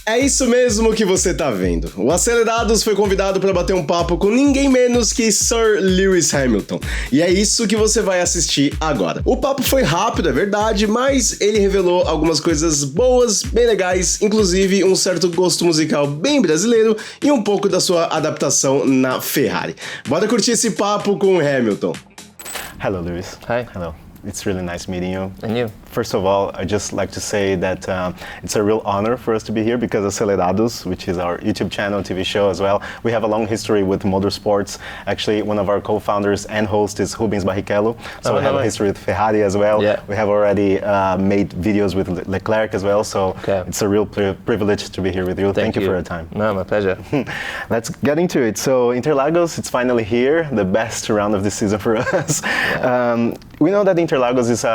É isso mesmo que você tá vendo. O Acelerados foi convidado para bater um papo com ninguém menos que Sir Lewis Hamilton. E é isso que você vai assistir agora. O papo foi rápido, é verdade, mas ele revelou algumas coisas boas, bem legais, inclusive um certo gosto musical bem brasileiro e um pouco da sua adaptação na Ferrari. Bora curtir esse papo com o Hamilton. Hello, Lewis. Hi. Hello. It's really nice meeting you. And you? First of all, I'd just like to say that it's a real honor for us to be here because Acelerados, which is our YouTube channel, TV show as well, we have a long history with motorsports. Actually, one of our co-founders and host is Rubens Barrichello, so we have a history with Ferrari as well. Yeah. We have already made videos with Leclerc as well, so it's a real privilege to be here with you. Thank you for your time. No, my pleasure. Let's get into it. So Interlagos, it's finally here, the best round of the season for us. Yeah. We know that Interlagos is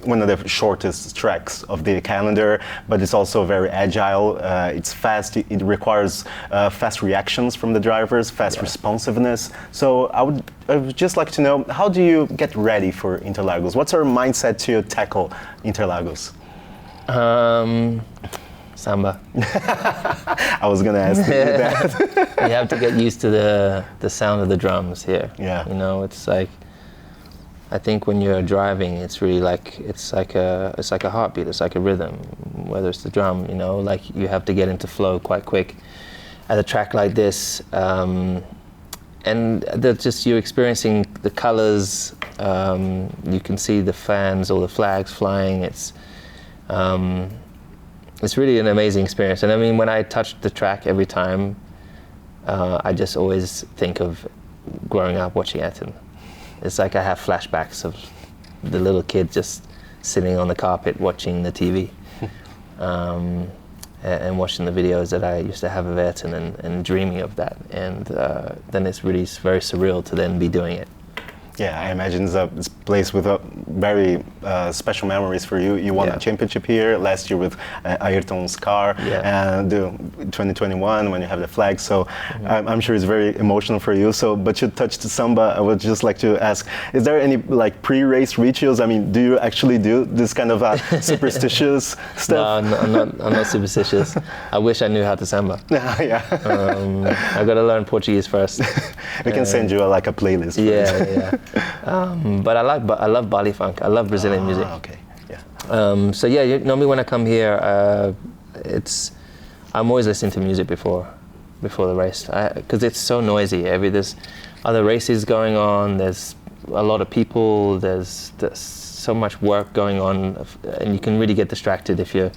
one of the shortest tracks of the calendar, but it's also very agile. It's fast. It requires fast reactions from the drivers, fast responsiveness. So I would just like to know, how do you get ready for Interlagos? What's our mindset to tackle Interlagos? Samba. I was gonna ask you that. You have to get used to the sound of the drums here. Yeah. You know, it's like, I think when you're driving, it's really like it's like a heartbeat. It's like a rhythm. Whether it's the drum, you know, like you have to get into flow quite quick at a track like this, and just you're experiencing the colors. You can see the fans or the flags flying. It's really an amazing experience. And I mean, when I touch the track every time, I just always think of growing up watching Ayrton. It's like I have flashbacks of the little kid just sitting on the carpet watching the TV and watching the videos that I used to have of Ayrton and dreaming of that. And then it's really very surreal to then be doing it. Yeah, I imagine it's a place with a very special memories for you. You won a championship here last year with Ayrton's car, and 2021 when you have the flag. So I'm sure it's very emotional for you. So, but you touched Samba. I would just like to ask: is there any like pre-race rituals? I mean, do you actually do this kind of superstitious stuff? No, I'm not superstitious. I wish I knew how to Samba. Yeah. I got to learn Portuguese first. We can send you a playlist. Yeah. But I love Bali funk. I love Brazilian music. Okay. Yeah. So yeah, you know me when I come here. I'm always listening to music before the race because it's so noisy. There's other races going on. There's a lot of people. There's so much work going on, and you can really get distracted if you're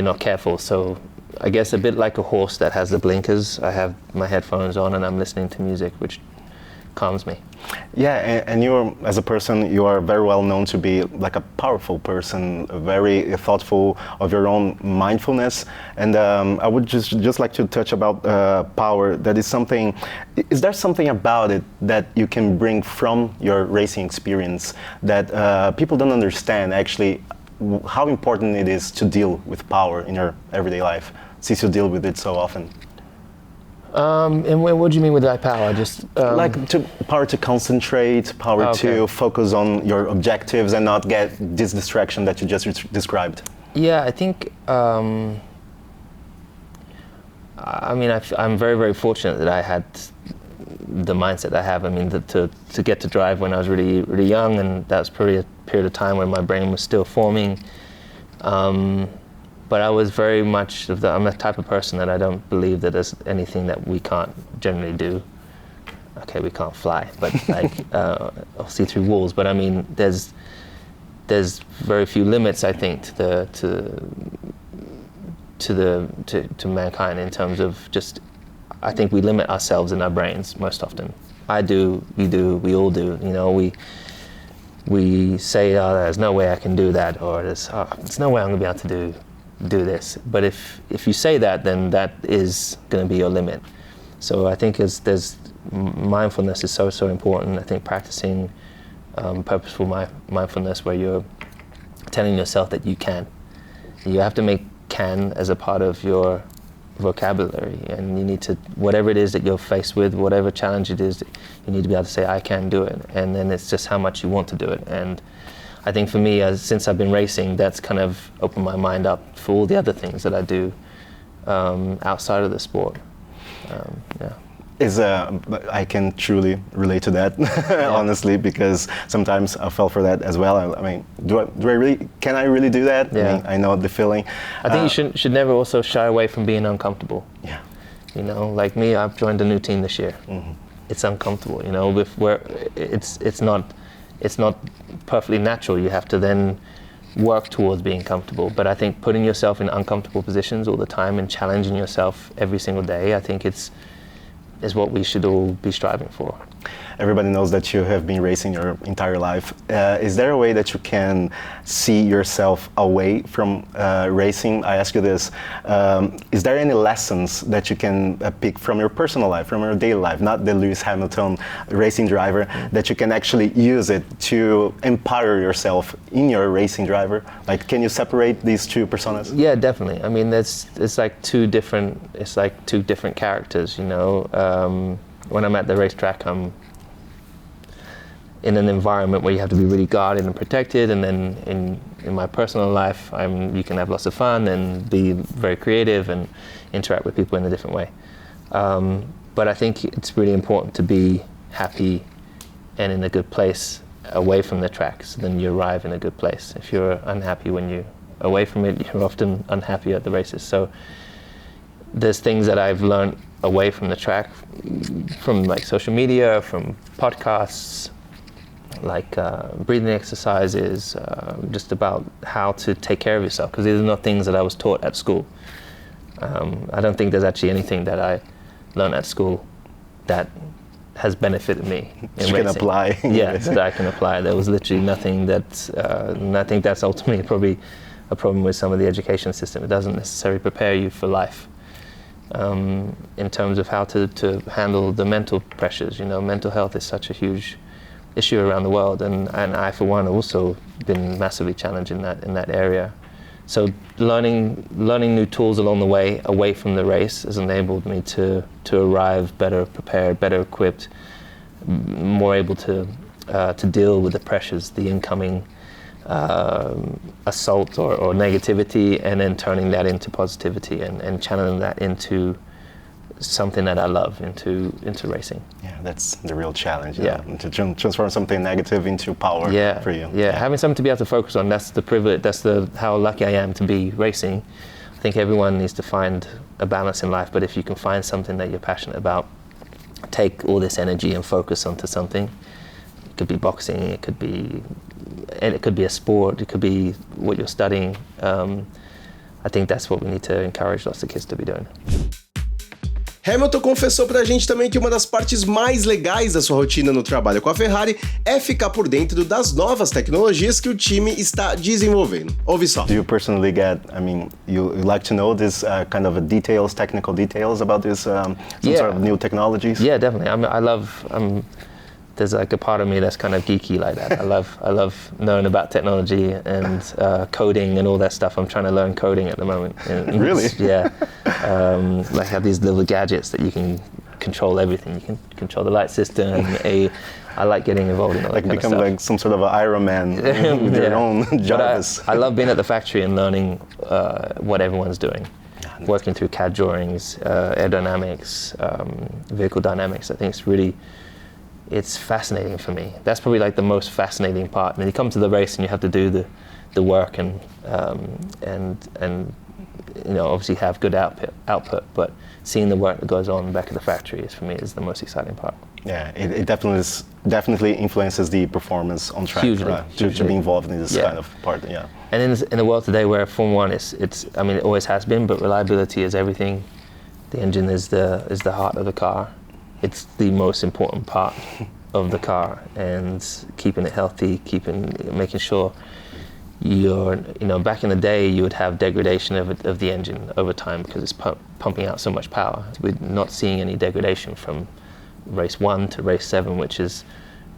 not careful. So I guess a bit like a horse that has the blinkers. I have my headphones on and I'm listening to music, which calms me. Yeah, and you, as a person, you are very well known to be like a powerful person, very thoughtful of your own mindfulness. And I would just like to touch about power. That is something. Is there something about it that you can bring from your racing experience that people don't understand actually? How important it is to deal with power in your everyday life, since you deal with it so often? And what do you mean with that power? Just like power to concentrate, power to focus on your objectives and not get this distraction that you just described. Yeah, I think. I'm very, very fortunate that I had the mindset I have. I mean, to get to drive when I was really, really young, and that was probably a period of time when my brain was still forming. But I was very much I'm the type of person that I don't believe that there's anything that we can't generally do. Okay, we can't fly, but like I'll see through walls. But I mean, there's very few limits, I think, to mankind in terms of just. I think we limit ourselves in our brains most often. I do, you do, we all do. You know, we say, oh, there's no way I can do that, or there's no way I'm gonna be able to do this. But if you say that, then that is going to be your limit. So I think there's mindfulness is so important. I think practicing purposeful mindfulness, where you're telling yourself that you can. You have to make can as a part of your vocabulary, and you need to, whatever it is that you're faced with, whatever challenge it is, you need to be able to say, I can do it. And then it's just how much you want to do it. And I think for me, since I've been racing, that's kind of opened my mind up for all the other things that I do outside of the sport. Yeah. I can truly relate to that, honestly, because sometimes I fell for that as well. I mean, can I really do that? Yeah. I mean, I know the feeling. I think you should never also shy away from being uncomfortable. Yeah. You know, like me, I've joined a new team this year. Mm-hmm. It's uncomfortable, you know, it's not perfectly natural. You have to then work towards being comfortable. But I think putting yourself in uncomfortable positions all the time and challenging yourself every single day, I think is what we should all be striving for. Everybody knows that you have been racing your entire life. Is there a way that you can see yourself away from racing? I ask you this. Is there any lessons that you can pick from your personal life, from your daily life, not the Lewis Hamilton racing driver, that you can actually use it to empower yourself in your racing driver? Like, can you separate these two personas? Yeah, definitely. I mean, it's like two different characters, you know. When I'm at the racetrack, I'm in an environment where you have to be really guarded and protected, and then in my personal life, you can have lots of fun and be very creative and interact with people in a different way. But I think it's really important to be happy and in a good place away from the tracks, then you arrive in a good place. If you're unhappy when you're away from it, you're often unhappy at the races. So there's things that I've learned away from the track, from like social media, from podcasts, like breathing exercises, just about how to take care of yourself, because these are not things that I was taught at school. I don't think there's actually anything that I learned at school that has benefited me in racing. Can apply. Yeah, that I can apply. There was literally nothing that, and I think that's ultimately probably a problem with some of the education system. It doesn't necessarily prepare you for life. In terms of how to handle the mental pressures. You know, mental health is such a huge issue around the world, and I, for one, also been massively challenged in that area. So learning new tools along the way, away from the race, has enabled me to arrive better prepared, better equipped, more able to deal with the pressures, the incoming assault or negativity, and then turning that into positivity and channeling that into something that I love, into racing. Yeah, that's the real challenge. Yeah. To transform something negative into power for you. Yeah, having something to be able to focus on, that's the privilege, how lucky I am to be racing. I think everyone needs to find a balance in life, but if you can find something that you're passionate about, take all this energy and focus onto something. It could be boxing, it could be a sport, it could be what you're studying. I think that's what we need to encourage lots of kids to be doing. Hamilton confessou pra gente também que uma das partes mais legais da sua rotina no trabalho com a Ferrari é ficar por dentro das novas tecnologias que o time está desenvolvendo. Ouve só. Do you personally get, you like to know this kind of technical details about this, some sort of new technologies? Yeah, definitely. I love, there's like a part of me that's kind of geeky like that. I love knowing about technology and coding and all that stuff. I'm trying to learn coding at the moment. Really? Yeah. Like have these little gadgets that you can control everything. You can control the light system. I like getting involved in all that kind of stuff. Like some sort of an Iron Man with your own Jarvis. I love being at the factory and learning what everyone's doing. Working through CAD drawings, aerodynamics, vehicle dynamics. I think it's fascinating for me. That's probably like the most fascinating part. And you come to the race and you have to do the work and you know, obviously have good output, but seeing the work that goes on back at the factory is the most exciting part. Yeah, it definitely influences the performance on track. Hugely, to be involved in this kind of part. Yeah. And in the world today where Formula One it always has been, but reliability is everything. The engine is the heart of the car. It's the most important part of the car, and keeping it healthy, making sure back in the day you would have degradation of the engine over time because it's pumping out so much power. We're not seeing any degradation from race 1 to race 7, which is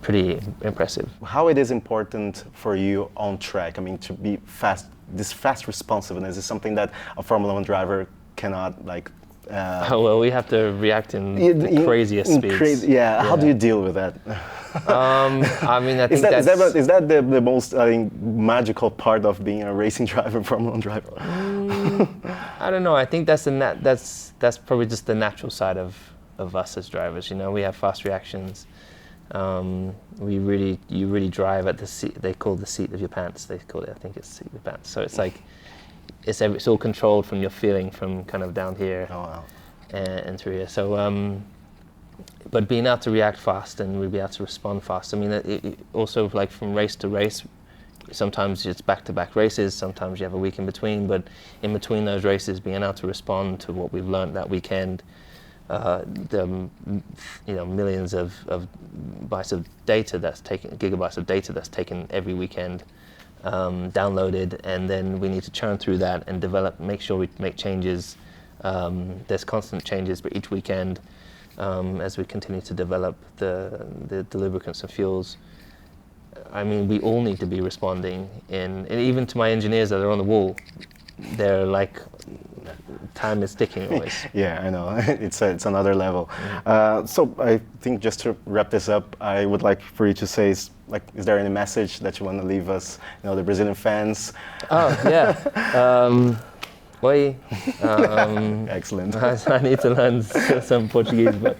pretty impressive. How it is important for you on track, to be fast, this fast responsiveness is something that a Formula 1 driver cannot well, we have to react in the craziest speeds. How do you deal with that? I think is that the most magical part of being a racing driver, Formula 1 driver? I don't know. I think that's that's probably just the natural side of us as drivers. You know, we have fast reactions. You really drive at the seat. They call the seat of your pants. They call it. I think it's seat of your pants. So it's like it's all controlled from your feeling from kind of down here and through here. So. But being able to react fast and we'll be able to respond fast. I mean, it also like from race to race, sometimes it's back-to-back races, sometimes you have a week in between, but in between those races, being able to respond to what we've learned that weekend, the millions of bytes of data that's taken, gigabytes of data that's taken every weekend, downloaded, and then we need to churn through that and develop, make sure we make changes. There's constant changes, but each weekend, as we continue to develop the lubricants and fuels. I mean, we all need to be responding and even to my engineers that are on the wall, they're like, time is ticking always. Yeah, I know. It's another level. So I think just to wrap this up, I would like for you to say, is there any message that you want to leave us, the Brazilian fans? Oh, yeah. Oi. Excellent. I need to learn some Portuguese, but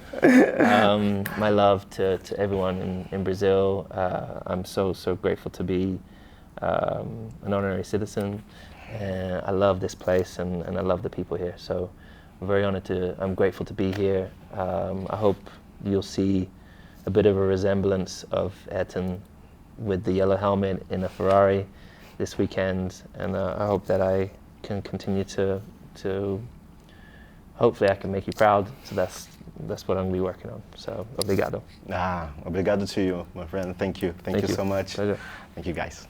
my love to everyone in Brazil. I'm so grateful to be an honorary citizen, and I love this place and I love the people here. So I'm grateful to be here. I hope you'll see a bit of a resemblance of Ayrton with the yellow helmet in a Ferrari this weekend, and I hope that I can continue to hopefully I can make you proud. So that's what I'm gonna be working on. So obrigado. Obrigado to you, my friend. Thank you so much. Pleasure. Thank you, guys.